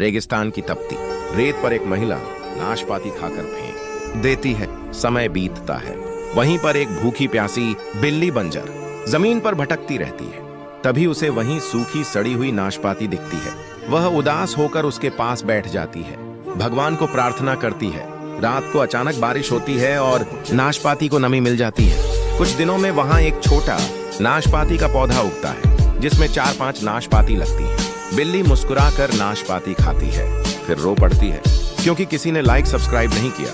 रेगिस्तान की तपती रेत पर एक महिला नाशपाती खाकर फेंक देती है। समय बीतता है। वहीं पर एक भूखी प्यासी बिल्ली बंजर जमीन पर भटकती रहती है। तभी उसे वहीं सूखी सड़ी हुई नाशपाती दिखती है। वह उदास होकर उसके पास बैठ जाती है। भगवान को प्रार्थना करती है। रात को अचानक बारिश होती है और नाशपाती को नमी मिल जाती है। कुछ दिनों में वहां एक छोटा नाशपाती का पौधा उगता है जिसमें 4-5 नाशपाती लगती है। बिल्ली मुस्कुराकर नाशपाती खाती है, फिर रो पड़ती है क्योंकि किसी ने लाइक सब्सक्राइब नहीं किया।